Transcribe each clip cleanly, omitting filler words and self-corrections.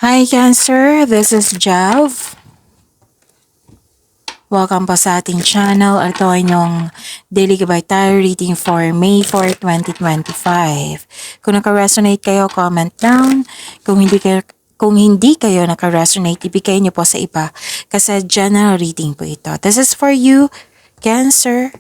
Hi Cancer, this is Jav. Welcome po sa ating channel. Ito ay inyong Daily Gabay Tarot Reading for May 4, 2025. Kung naka-resonate kayo, comment down. Kung hindi kayo naka-resonate, ibigay niyo po sa iba kasi general reading po ito. This is for you, Cancer.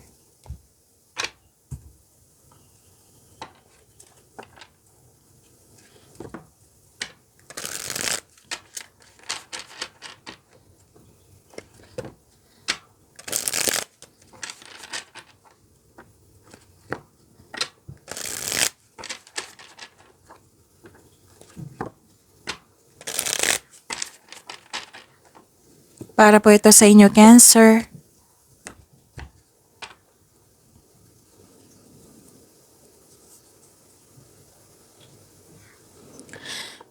Para po ito sa inyo, Cancer.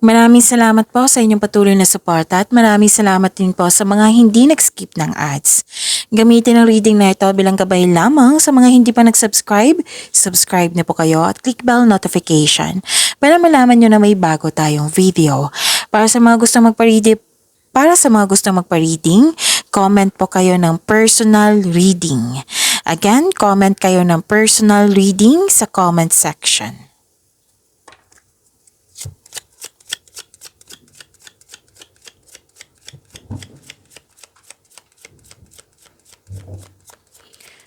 Maraming salamat po sa inyong patuloy na suporta at maraming salamat din po sa mga hindi nag-skip ng ads. Gamitin ang reading na ito bilang gabay lamang sa mga hindi pa nag-subscribe. Subscribe na po kayo at click bell notification para malaman nyo na may bago tayong video. Para sa mga gustong magpa-reading, comment po kayo ng personal reading. Again, comment kayo ng personal reading sa comment section.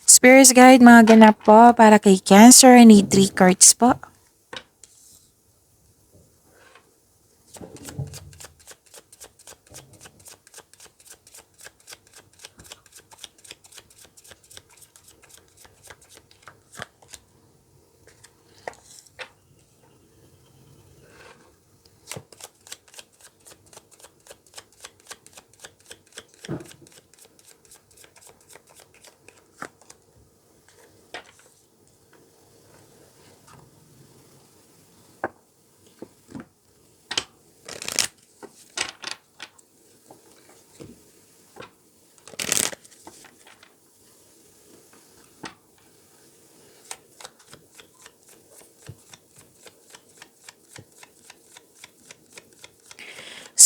Spirits Guide, mga ganap po para kay Cancer. I need 3 cards po.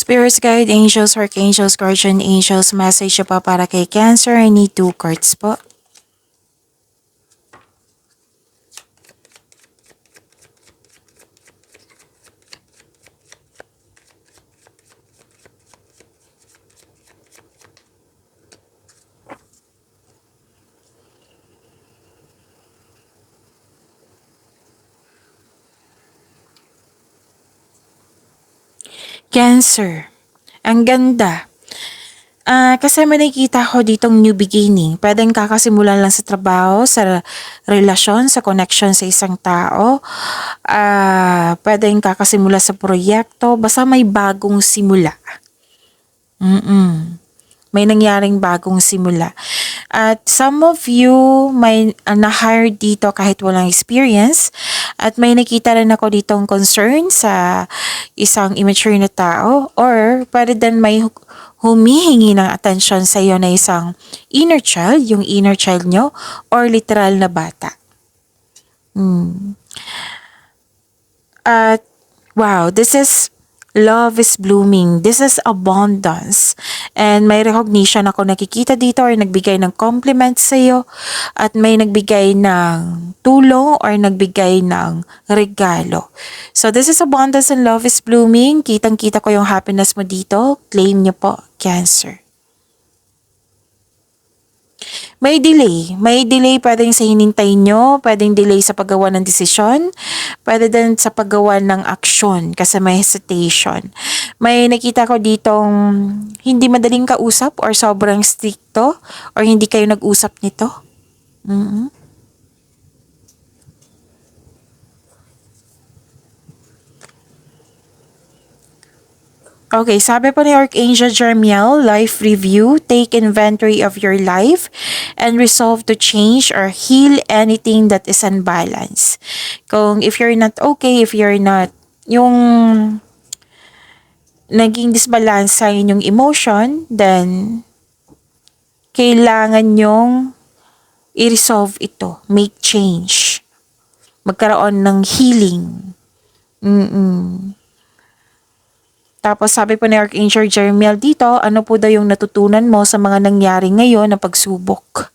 Spirits Guide, Angels, Archangels, Guardian Angels, message pa para kay Cancer. I need 2 cards po. Cancer, ang ganda. Kasi may nakikita ko ditong new beginning. Pwedeng kakasimulan lang sa trabaho, sa relasyon, sa connection sa isang tao. Pwedeng kakasimula sa proyekto. Basta may bagong simula. May nangyaring bagong simula. At some of you may na-hire dito kahit walang experience. At may nakita rin ako ditong concern sa isang immature na tao. Or pwede din may humihingi ng atensyon sa iyo na isang inner child, yung inner child nyo, or literal na bata. At wow, this is love is blooming. This is abundance. And may recognition ako nakikita dito or nagbigay ng compliment sa iyo at may nagbigay ng tulong or nagbigay ng regalo. So this is abundance and love is blooming. Kitang-kita ko yung happiness mo dito. Claim niyo po, Cancer. May delay pwedeng sa hinintay nyo, pwedeng delay sa paggawa ng desisyon, pwede din sa paggawa ng aksyon kasi may hesitation. May nakita ko ditong hindi madaling kausap or sobrang stricto or hindi kayo nag-usap nito. Okay, sabi po ni Archangel Jeremiel, life review, take inventory of your life and resolve to change or heal anything that is unbalanced. If you're not okay, if you're not, yung naging disbalance sa inyong emotion, then kailangan nyong i-resolve ito, make change, magkaroon ng healing. Tapos sabi po ni Archangel Jeremiel dito, ano po daw yung natutunan mo sa mga nangyari ngayon na pagsubok?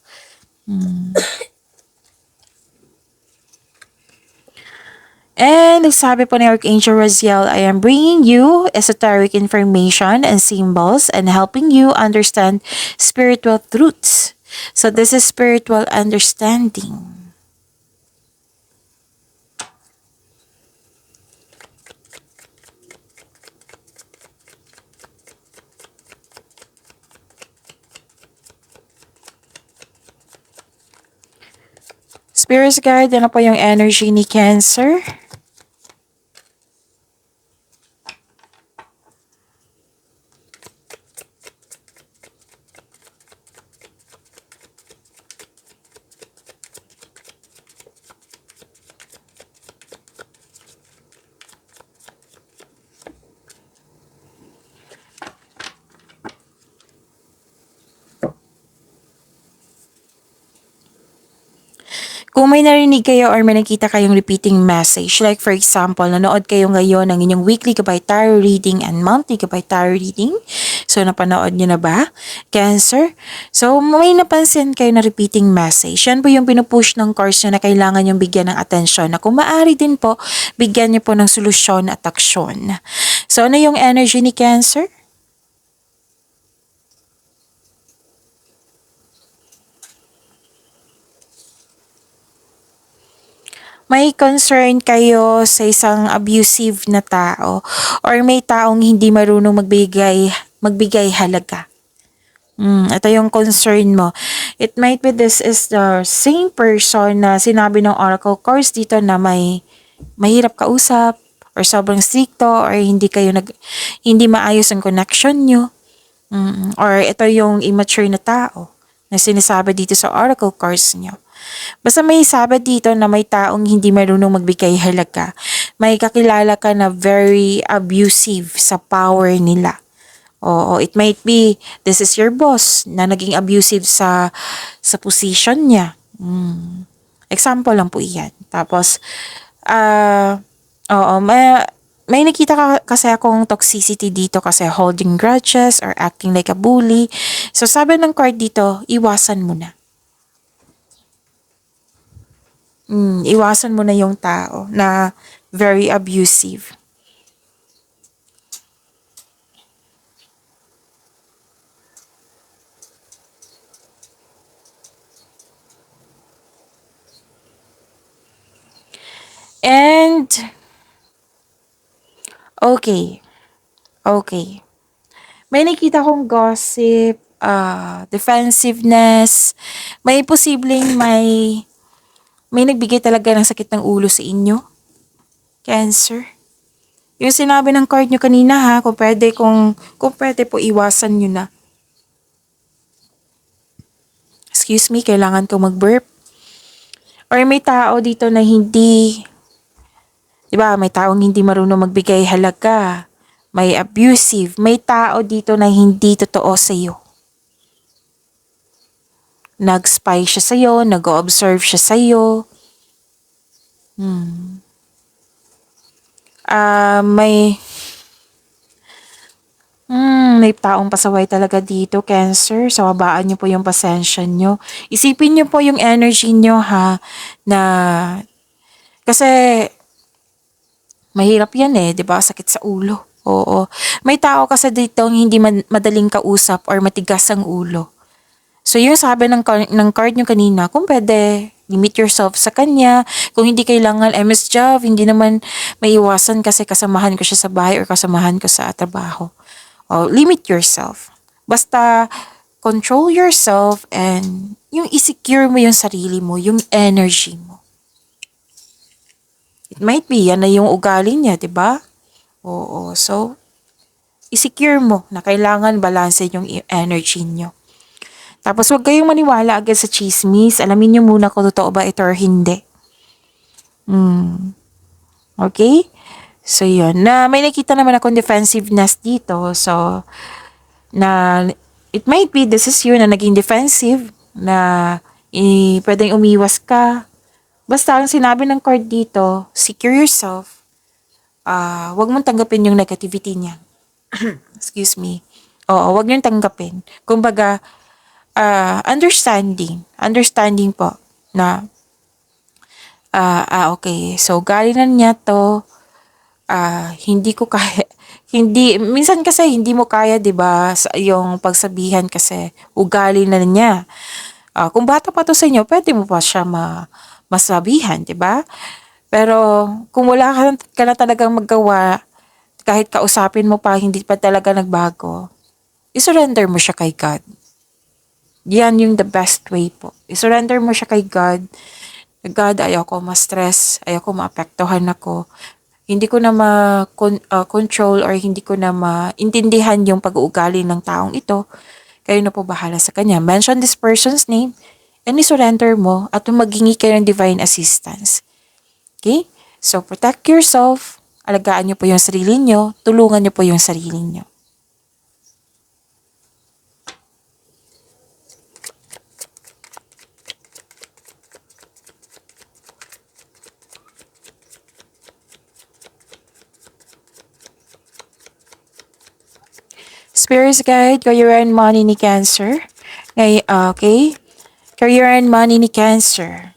And sabi po ni Archangel Raziel, I am bringing you esoteric information and symbols and helping you understand spiritual truths. So this is spiritual understanding. Spirit guide, ano po yung energy ni Cancer? Kung may narinig kayo or may nakita kayong repeating message, like for example, nanood kayo ngayon ng inyong weekly Gabay Tarot reading and monthly Gabay Tarot reading. So, napanood nyo na ba? Cancer? So, may napansin kayo na repeating message. Yan po yung pinupush ng course nyo na kailangan yung bigyan ng atensyon. Na kung maaari din po, bigyan nyo po ng solusyon at aksyon. So, ano yung energy ni Cancer? May concern kayo sa isang abusive na tao or may taong hindi marunong magbigay halaga. Ito yung concern mo. It might be this is the same person na sinabi ng Oracle course dito na may mahirap kausap or sobrang stricto or hindi maayos ang connection nyo. Or ito yung immature na tao na sinasabi dito sa Oracle course nyo. Basta may sabi dito na may taong hindi marunong magbigay halaga. May kakilala ka na very abusive sa power nila. Oo, it might be this is your boss na naging abusive sa position niya. Example lang po iyan. Tapos, oo, may nakita kasi akong toxicity dito kasi holding grudges or acting like a bully. So, sabi ng card dito, iwasan mo na. Iwasan mo na yung tao na very abusive. And, okay. May nakita kong gossip, defensiveness, may posibleng may nagbigay talaga ng sakit ng ulo sa inyo. Cancer. Yung sinabi ng card nyo kanina ha, kung pwede po iwasan nyo na. Excuse me, kailangan ko mag-burp. Or may tao dito na hindi, di ba, may taong hindi marunong magbigay halaga. May abusive. May tao dito na hindi totoo sa'yo. Nag-spy siya sa'yo, nag-observe siya sa'yo. May taong pasaway talaga dito, Cancer. So, habaan niyo po yung pasensya niyo. Isipin niyo po yung energy niyo, ha, na, kasi, mahirap yan eh, di ba? Sakit sa ulo. Oo. May tao kasi dito hindi madaling kausap or matigas ang ulo. So, yung sabi ng card nyo kanina, kung pwede, limit yourself sa kanya. Kung hindi kailangan, Miss Jav, hindi naman maiwasan kasi kasamahan ko siya sa bahay or kasamahan ko sa trabaho. Limit yourself. Basta, control yourself and yung i-secure mo yung sarili mo, yung energy mo. It might be, yan na yung ugali niya, di ba? Oo, so, i-secure mo na kailangan balance yung energy niyo. Tapos huwag kayong maniwala agad sa chismis. Alamin niyo muna kung totoo ba ito or hindi. Okay? So yun. Na may nakita naman akong defensiveness dito. So, na it might be this is you na naging defensive. Na pwedeng umiwas ka. Basta ang sinabi ng card dito, secure yourself. Huwag mong tanggapin yung negativity niya. Excuse me. Oo, wag niyong tanggapin. Kumbaga, understanding. Understanding po na, okay. So, galing na niya to, hindi ko kaya, hindi, minsan kasi hindi mo kaya, 'di ba, yung pagsabihan kasi ugali na niya. Kung bata pa to sa inyo, pwede mo pa siya masabihan, 'di ba? Pero kung wala ka na talagang magawa, kahit kausapin mo pa, hindi pa talaga nagbago, isurrender mo siya kay God. Yan yung the best way po. Isurrender mo siya kay God. God, ayaw ko ma-stress, ayaw ko maapektuhan ako. Hindi ko na control or hindi ko na maintindihan yung pag-uugali ng taong ito. Kayo na po bahala sa kanya. Mention this person's name and isurrender mo at maghingi kayo ng divine assistance. Okay? So, protect yourself. Alagaan niyo po yung sarili niyo. Tulungan niyo po yung sarili niyo. Spirits guide, career and money ni Cancer. Okay? Career and money ni Cancer.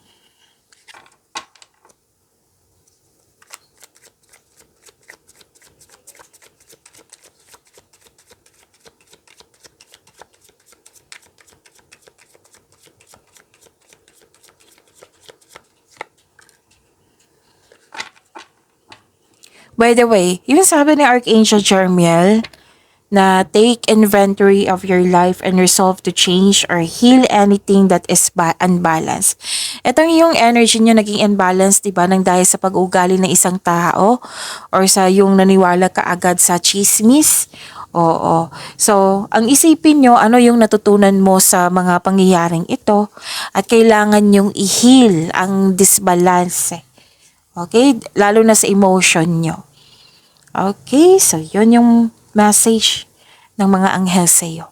By the way, yung sabi ni Archangel Jermiel, na take inventory of your life and resolve to change or heal anything that is unbalanced. Itong yung energy nyo naging unbalanced, di ba, nang dahil sa pag-ugali ng isang tao or sa yung naniwala ka agad sa chismis. Oo. So, ang isipin nyo, ano yung natutunan mo sa mga pangyayaring ito at kailangan nyong i-heal ang disbalance. Okay? Lalo na sa emotion nyo. Okay? So, yun yung message ng mga anghel sa iyo.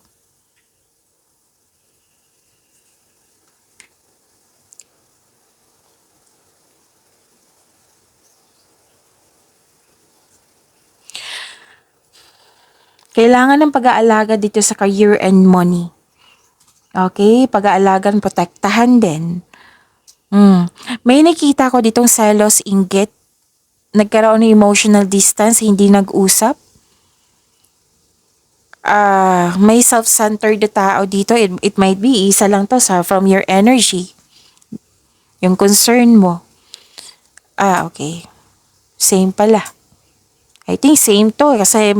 Kailangan ng pag-aalaga dito sa career and money. Okay? Pag-aalagan, protektahan din. May nakita ko ditong selos, inggit. Nagkaroon ng emotional distance, hindi nag-usap. May self-centered na tao dito. It might be isa lang to from your energy. Yung concern mo. Okay. Same pala. I think same to kasi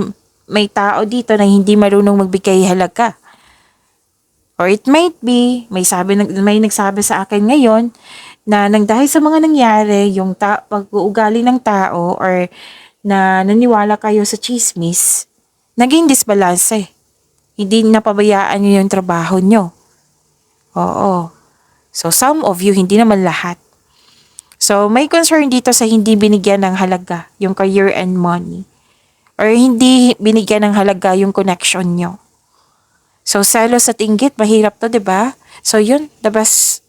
may tao dito na hindi marunong magbigay halaga. Or it might be, may nagsabi sa akin ngayon na nang dahil sa mga nangyari, yung pag-uugali ng tao or na naniwala kayo sa chismis, naging disbalance. Hindi napabayaan nyo yung trabaho nyo. Oo. So some of you, hindi naman lahat. So may concern dito sa hindi binigyan ng halaga yung career and money. Or hindi binigyan ng halaga yung connection nyo. So, selos at inggit, mahirap to, di ba? So, yun, the best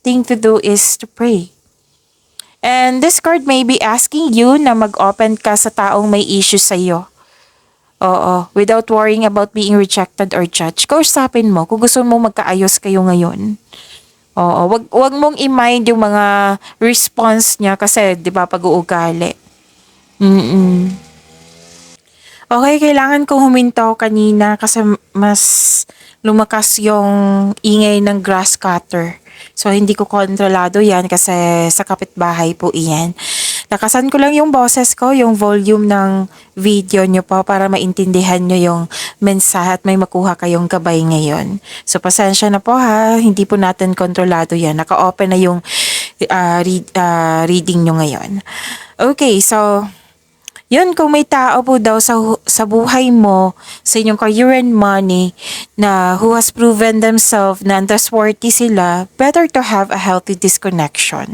thing to do is to pray. And this card may be asking you na mag-open ka sa taong may issues sa iyo. Oo, without worrying about being rejected or judged. Kausapin mo kung gusto mo magkaayos kayo ngayon. Oo, wag mong i-mind yung mga response niya kasi, di ba, pag-uugali. Okay, kailangan kong huminto kanina kasi mas lumakas yung ingay ng grass cutter. So, hindi ko kontrolado yan kasi sa kapitbahay po iyan. Lakasan ko lang yung boses ko, yung volume ng video nyo po para maintindihan nyo yung mensahe at may makuha kayong gabay ngayon. So, pasensya na po ha, hindi po natin kontrolado yan. Naka-open na yung reading nyo ngayon. Okay, so yun, kung may tao po daw sa buhay mo, sa inyong career and money, na who has proven themselves na untrustworthy sila, better to have a healthy disconnection.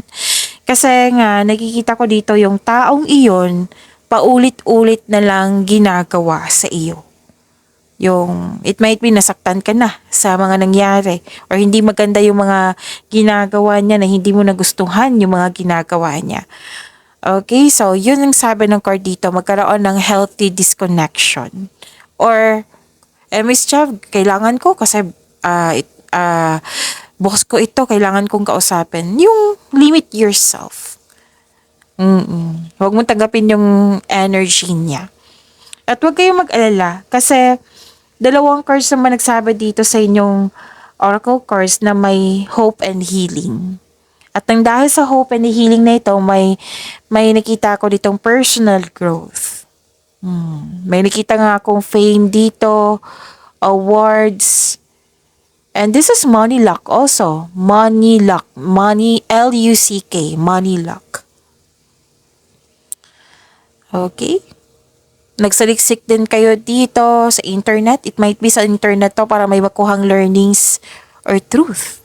Kasi nga, nakikita ko dito yung taong iyon, paulit-ulit na lang ginagawa sa iyo. Yung, it might be nasaktan ka na sa mga nangyari, or hindi maganda yung mga ginagawa niya na hindi mo nagustuhan yung mga ginagawa niya. Okay, so yun ang sabi ng card dito, magkaroon ng healthy disconnection. Or, Miss Chav, kailangan ko kasi boss ko ito, kailangan kong kausapin. Yung limit yourself. Huwag mong tanggapin yung energy niya. At huwag kayong mag-alala kasi dalawang cards naman nagsabi dito sa inyong oracle cards na may hope and healing. At nang dahil sa hope and healing na ito, may nakita ko ditong personal growth. May nakita nga akong fame dito, awards, and this is money luck also. Money luck. Money, L-U-C-K. Money luck. Okay? Nagsaliksik din kayo dito sa internet. It might be sa internet to para may makuhang learnings or truth.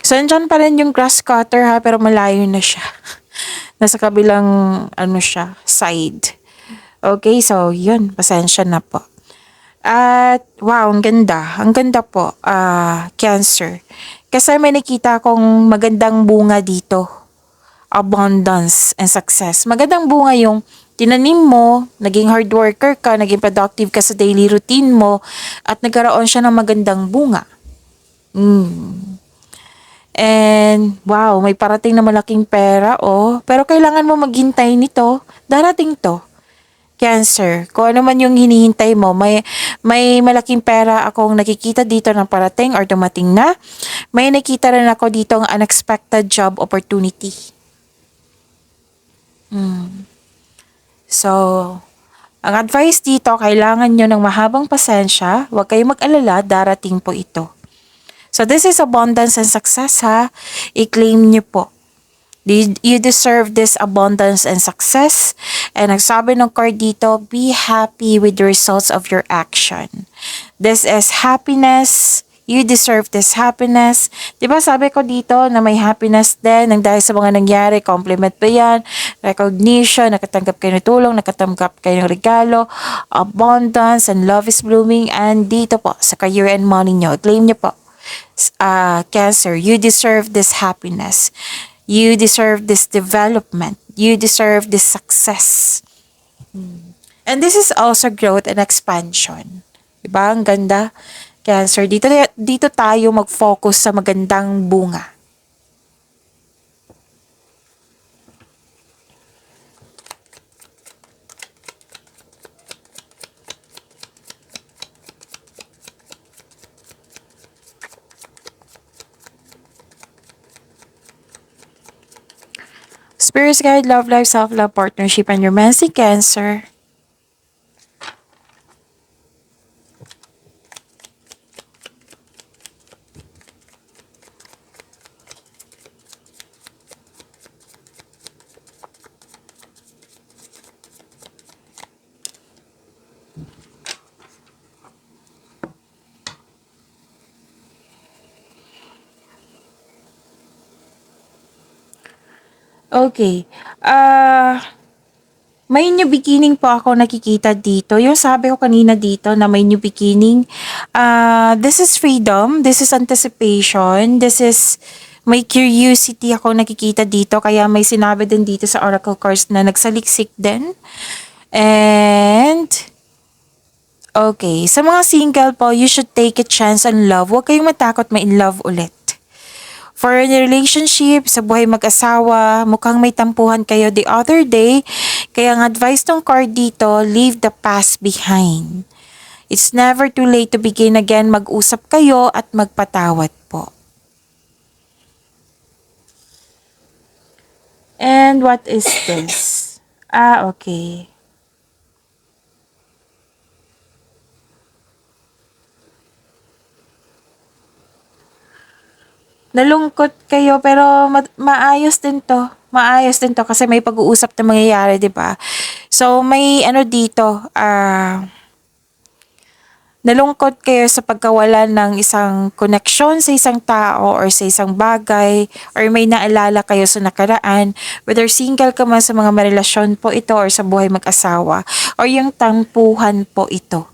So, andyan pa rin yung grass cutter ha, pero malayo na siya. Nasa kabilang, siya, side. Okay, so, yun, pasensya na po. At, wow, ang ganda. Ang ganda po, Cancer. Kasi may nakita akong magandang bunga dito. Abundance and success. Magandang bunga yung tinanim mo, naging hard worker ka, naging productive ka sa daily routine mo, at nagkaroon siya ng magandang bunga. And, wow, may parating na malaking pera, oh. Pero kailangan mo maghintay nito. Darating to. Cancer. Kung ano man yung hinihintay mo, may malaking pera akong nakikita dito ng parating or dumating na. May nakita rin ako dito ng unexpected job opportunity. So, ang advice dito, kailangan nyo ng mahabang pasensya. Huwag kayong mag-alala, darating po ito. So, this is abundance and success, ha? I-claim nyo po. You deserve this abundance and success. And nagsabi ng card dito, be happy with the results of your action. This is happiness. You deserve this happiness. Diba sabi ko dito na may happiness din nang dahil sa mga nangyari, compliment ba yan, recognition, nakatanggap kayo ng tulong, nakatanggap kayo ng regalo, abundance and love is blooming. And dito po, sa career and money nyo, claim nyo po. Cancer, you deserve this happiness. You deserve this development. You deserve this success. And this is also growth and expansion. Diba? Ang ganda. Cancer, dito tayo mag-focus sa magandang bunga. Spirit guide, love life, self-love, partnership, and romancy, Cancer. Okay. May new beginning po ako nakikita dito. Yung sabi ko kanina dito na may new beginning. This is freedom. This is anticipation. This is may curiosity ako nakikita dito. Kaya may sinabi din dito sa Oracle cards na nagsaliksik din. And, okay. Sa mga single po, you should take a chance on love. Huwag kayong matakot ma-in love ulit. For a relationship, sa buhay mag-asawa, mukhang may tampuhan kayo the other day. Kaya ang advice ng card dito, leave the past behind. It's never too late to begin again. Mag-usap kayo at magpatawad po. And what is this? Okay. Nalungkot kayo pero maayos din to. Maayos din to kasi may pag-uusap na mangyayari, 'di ba? So may dito, nalungkot kayo sa pagkawala ng isang connection sa isang tao or sa isang bagay or may naalala kayo sa nakaraan, whether single ka man sa mga marelasyon po ito or sa buhay mag-asawa or yung tampuhan po ito.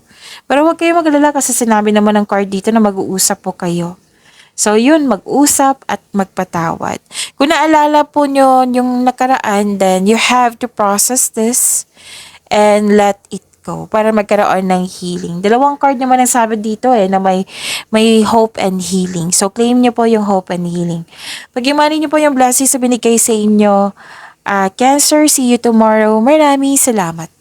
Pero huwag kayong maglala kasi sinabi naman ng card dito na mag-uusap po kayo. So, yun, mag-usap at magpatawad. Kung naalala po nyo yung nakaraan, then you have to process this and let it go para magkaroon ng healing. Dalawang card naman ang sabi dito na may hope and healing. So, claim nyo po yung hope and healing. Pag-imanin nyo po yung blessings na binigay sa inyo. Cancer, see you tomorrow. Maraming salamat.